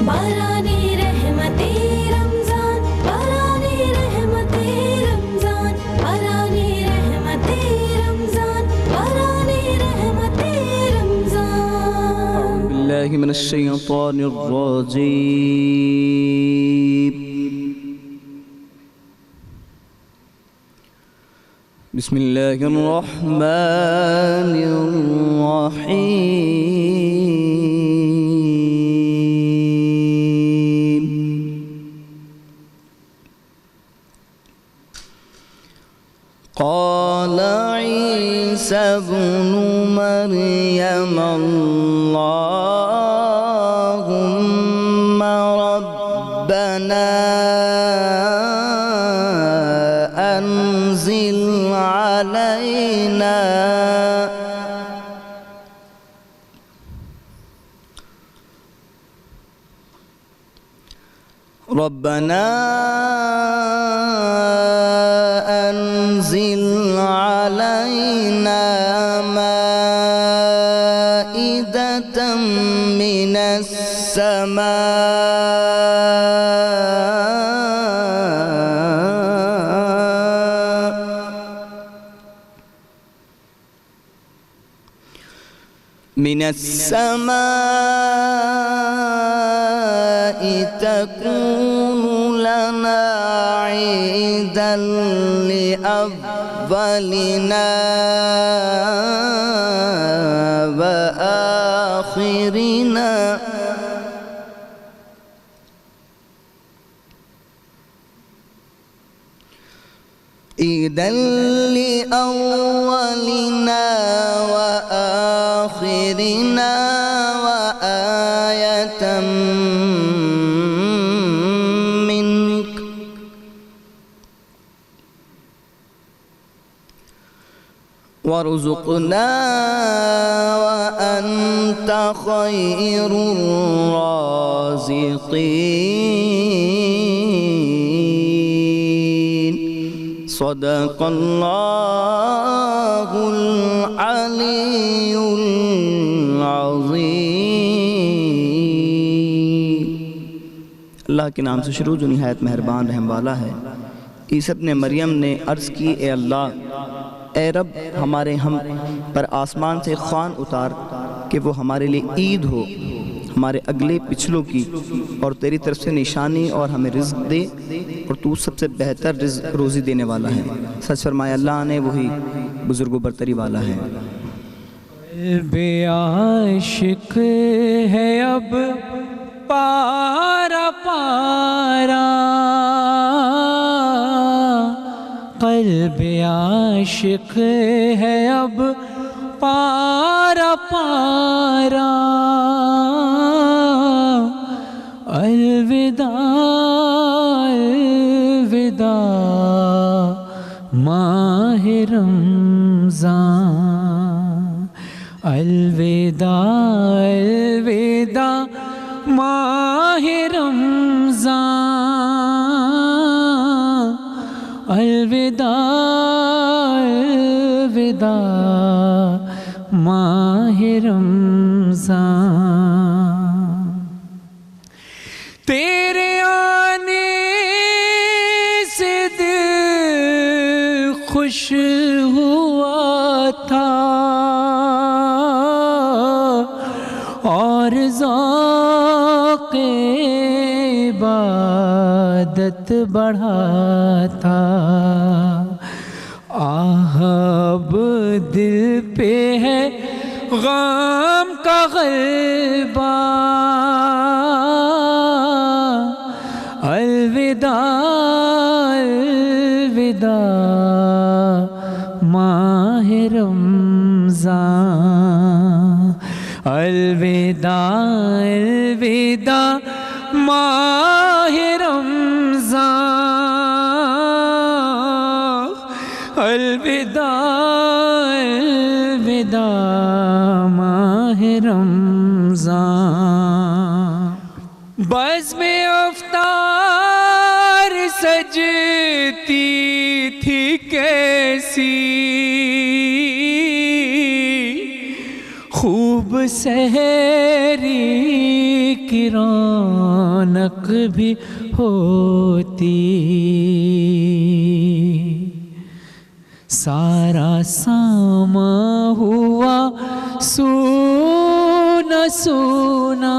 بارانی رحمتِ رمضان، بارانی رحمتِ رمضان، بارانی رحمتِ رمضان، بارانی رحمتِ رمضان۔ باللہ من الشیطان الرجیم، بسم اللہ الرحمن الرحیم۔ قال عیسی ابن مریم اللہم ربنا انزل علينا ربنا انزل علينا مائدة من السماء تكون لنا عيدا لأولنا وآخرنا عيدا لأولنا وآخرنا وآية منك وارزقنا وأنت خير الرازقين صدق اللہ العلی العظیم۔ اللہ کے نام سے شروع جو نہایت مہربان رحم والا ہے۔ عیسی ابن مریم نے عرض کی، اے اللہ، اے رب، ہمارے ہم پر آسمان سے خوان اتار کہ وہ ہمارے لیے عید ہو، ہمارے اگلے پچھلوں کی، اور تیری طرف سے نشانی، اور ہمیں رزق دے، اور تو سب سے بہتر رزق روزی دینے والا ہے۔ سچ فرمایا اللہ نے، وہی بزرگ و برتری والا ہے۔ قلب عاشق ہے اب پارا پارا، قلب عاشق ہے اب پارا پارا، الوداع الوداع ماہ رمضان، الوداع الوداع ماہ رمضان، الوداع الوداع ماہ رمضان۔ تیرے آنے سے دل خوش ہوا تھا، اور ذوق عبادت بڑھا تھا، آہ اب دل پہ ہے غم کا غلبہ، الوداع الوداع ماہ رمضان، الوداع الوداع ماہ رمضان، الوداع الوداع ماہ رمضان۔ بزم افطار سجتی تھی کیسی، خوب سحری کی رونق بھی ہوتی، سارا ساما ہوا سونا سونا،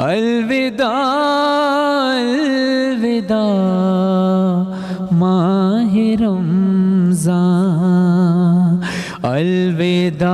الوداع الوداع ماہ رمضان، الوداع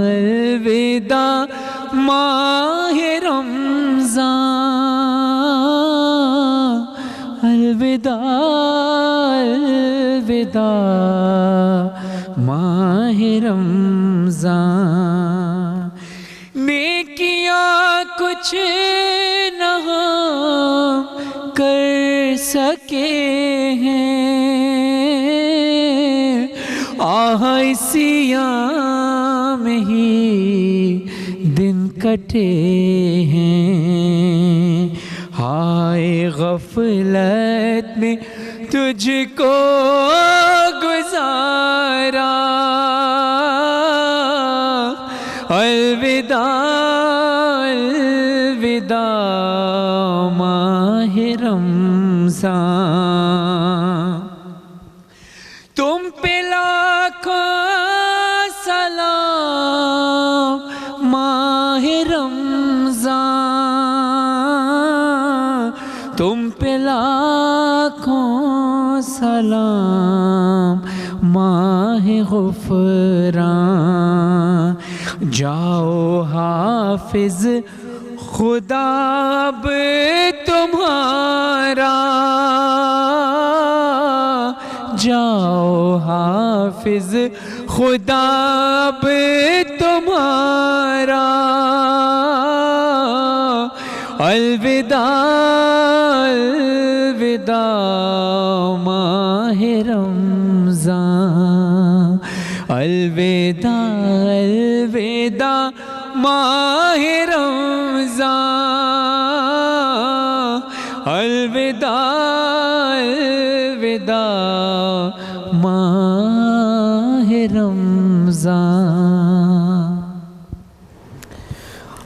الوداع ماہ رمضان، الوداع الوداع ماہ رمضان۔ نیکیاں کچھ نہ کر سکے ہیں، آہ سیاہ میں ہی دن کٹے ہیں، ہائے غفلت میں تجھ کو گزارا، الوداع الوداع ماہ رمضان، تم پہ لاکھوں سلام ماہ رمضان، تم پہ لاکھوں سلام ماہ غفران، جاؤ حافظ خدا اب تمہارا، جاؤ حافظ خدا اب تمہارا، الوداع الوداع ماہ رمضان، الوداع الوداع ماہ رمضان، الوداع الوداع ماہ رمضان۔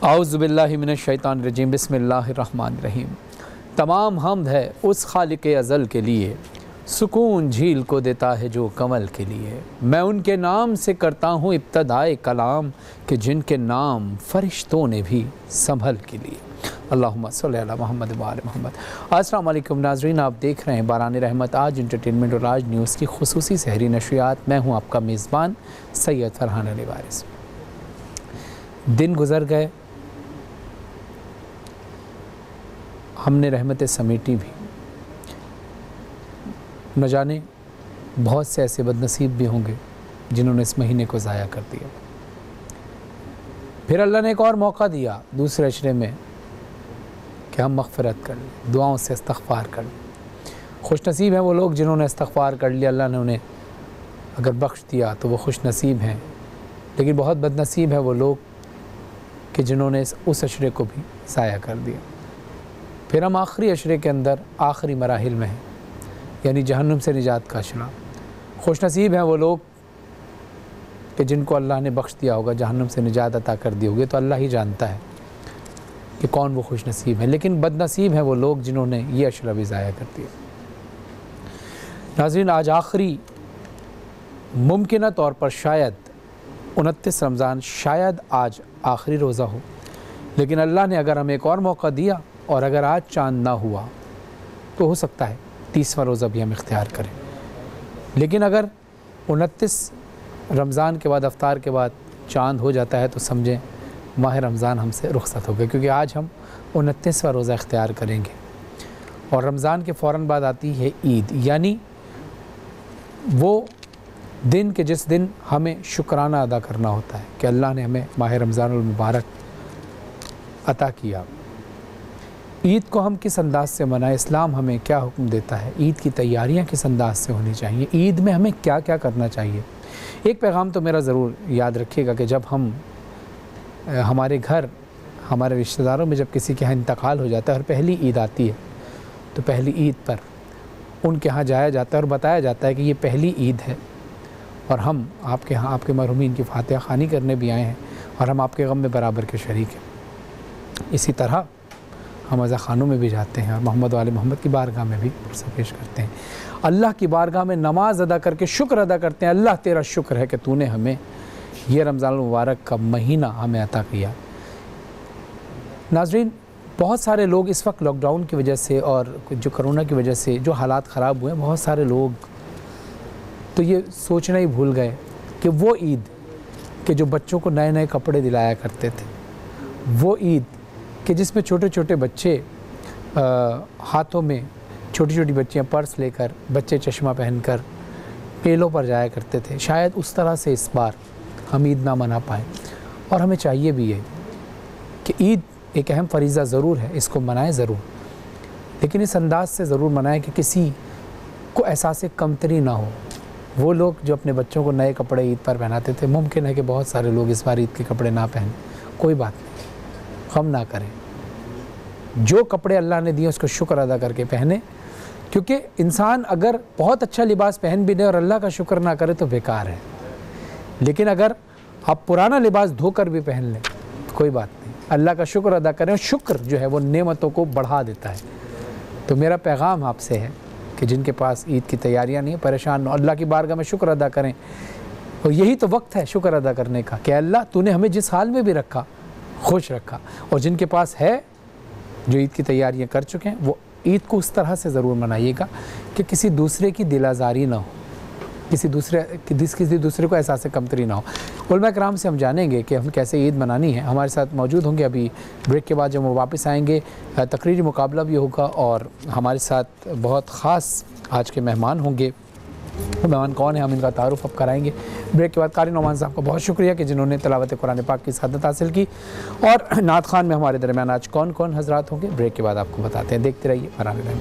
اعوذ باللہ من الشیطان الرجیم، بسم اللہ الرحمن الرحیم۔ تمام حمد ہے اس خالق ازل کے لیے، سکون جھیل کو دیتا ہے جو کمل کے لیے، میں ان کے نام سے کرتا ہوں ابتدائے کلام کہ جن کے نام فرشتوں نے بھی سنبھل کے لیے۔ اللہم صلی علی محمد و آل محمد۔ السلام علیکم ناظرین، آپ دیکھ رہے ہیں باران رحمت آج انٹرٹینمنٹ اور آج نیوز کی خصوصی سحری نشریات۔ میں ہوں آپ کا میزبان سید فرحان علی وارث۔ دن گزر گئے، ہم نے رحمتیں سمیٹی بھی، نہ جانے بہت سے ایسے بدنصیب بھی ہوں گے جنہوں نے اس مہینے کو ضائع کر دیا۔ پھر اللہ نے ایک اور موقع دیا دوسرے عشرے میں کہ ہم مغفرت کر لیں، دعاؤں سے استغفار کر لیں۔ خوش نصیب ہیں وہ لوگ جنہوں نے استغفار کر لیا، اللہ نے انہیں اگر بخش دیا تو وہ خوش نصیب ہیں، لیکن بہت بد نصیب ہیں وہ لوگ کہ جنہوں نے اس عشرے کو بھی ضائع کر دیا۔ پھر ہم آخری عشرے کے اندر آخری مراحل میں ہیں، یعنی جہنم سے نجات کا عشرہ۔ خوش نصیب ہیں وہ لوگ کہ جن کو اللہ نے بخش دیا ہوگا، جہنم سے نجات عطا کر دی ہوگی، تو اللہ ہی جانتا ہے کہ کون وہ خوش نصیب ہیں، لیکن بد نصیب ہیں وہ لوگ جنہوں نے یہ عشرہ بھی ضائع کر دیا۔ ناظرین، آج آخری ممکنہ طور پر شاید 29 رمضان، شاید آج آخری روزہ ہو، لیکن اللہ نے اگر ہمیں ایک اور موقع دیا اور اگر آج چاند نہ ہوا تو ہو سکتا ہے 30واں روزہ بھی ہم اختیار کریں، لیکن اگر 29 رمضان کے بعد افطار کے بعد چاند ہو جاتا ہے تو سمجھیں ماہ رمضان ہم سے رخصت ہو گئے، کیونکہ آج ہم 29واں روزہ اختیار کریں گے۔ اور رمضان کے فوراً بعد آتی ہے عید، یعنی وہ دن کہ جس دن ہمیں شکرانہ ادا کرنا ہوتا ہے کہ اللہ نے ہمیں ماہ رمضان المبارک عطا کیا۔ عید کو ہم کس انداز سے منائیں، اسلام ہمیں کیا حکم دیتا ہے، عید کی تیاریاں کس انداز سے ہونی چاہیے، عید میں ہمیں کیا کیا کرنا چاہیے۔ ایک پیغام تو میرا ضرور یاد رکھیے گا کہ جب ہمارے گھر، ہمارے رشتہ داروں میں جب کسی کے ہاں انتقال ہو جاتا ہے اور پہلی عید آتی ہے تو پہلی عید پر ان کے ہاں جایا جاتا ہے اور بتایا جاتا ہے کہ یہ پہلی عید ہے اور ہم آپ کے ہاں آپ کے مرحومین کی فاتحہ خوانی کرنے بھی آئے ہیں اور ہم آپ کے غم میں برابر کے شریک ہیں۔ اسی طرح ہم عزا خانوں میں بھی جاتے ہیں اور محمد وآل محمد کی بارگاہ میں بھی پرسہ پیش کرتے ہیں، اللہ کی بارگاہ میں نماز ادا کر کے شکر ادا کرتے ہیں، اللہ تیرا شکر ہے کہ تو نے ہمیں یہ رمضان المبارک کا مہینہ ہمیں عطا کیا۔ ناظرین، بہت سارے لوگ اس وقت لاک ڈاؤن کی وجہ سے اور جو کرونا کی وجہ سے جو حالات خراب ہوئے ہیں، بہت سارے لوگ تو یہ سوچنا ہی بھول گئے کہ وہ عید کہ جو بچوں کو نئے نئے کپڑے دلایا کرتے تھے، وہ عید کہ جس میں چھوٹے چھوٹے بچے ہاتھوں میں چھوٹی چھوٹی بچیاں پرس لے کر، بچے چشمہ پہن کر میلوں پر جایا کرتے تھے، شاید اس طرح سے اس بار ہم عید نہ منا پائیں۔ اور ہمیں چاہیے بھی ہے کہ عید ایک اہم فریضہ ضرور ہے، اس کو منائیں ضرور، لیکن اس انداز سے ضرور منائیں کہ کسی کو احساس کمتری نہ ہو۔ وہ لوگ جو اپنے بچوں کو نئے کپڑے عید پر پہناتے تھے، ممکن ہے کہ بہت سارے لوگ اس بار عید کے کپڑے نہ پہنیں، کوئی بات نہیں، غم نہ کریں۔ جو کپڑے اللہ نے دیے اس کو شکر ادا کر کے پہنے، کیونکہ انسان اگر بہت اچھا لباس پہن بھی لے اور اللہ کا شکر نہ کرے تو بیکار ہے، لیکن اگر آپ پرانا لباس دھو کر بھی پہن لیں کوئی بات نہیں، اللہ کا شکر ادا کریں، اور شکر جو ہے وہ نعمتوں کو بڑھا دیتا ہے۔ تو میرا پیغام آپ سے ہے کہ جن کے پاس عید کی تیاریاں نہیں ہیں، پریشان نہ، اللہ کی بارگاہ میں شکر ادا کریں، اور یہی تو وقت ہے شکر ادا کرنے کا کہ اللہ تو نے ہمیں جس حال میں بھی رکھا خوش رکھا۔ اور جن کے پاس ہے جو عید کی تیاریاں کر چکے ہیں، وہ عید کو اس طرح سے ضرور منائیے گا کہ کسی دوسرے کی دل آزاری نہ ہو، کسی دوسرے کو احساس کمتری نہ ہو۔ علماء کرام سے ہم جانیں گے کہ ہم کیسے عید منانی ہے۔ ہمارے ساتھ موجود ہوں گے ابھی بریک کے بعد جب وہ واپس آئیں گے، تقریری مقابلہ بھی ہوگا، اور ہمارے ساتھ بہت خاص آج کے مہمان ہوں گے۔ وہ مہمان کون ہیں ہم ان کا تعارف اب کرائیں گے بریک کے بعد۔ قاری نعمان صاحب کا بہت شکریہ کہ جنہوں نے تلاوت قرآن پاک کی سعادت حاصل کی، اور نعت خوان میں ہمارے درمیان آج کون کون حضرات ہوں گے بریک کے بعد آپ کو بتاتے ہیں۔ دیکھتے رہیے برامج میں۔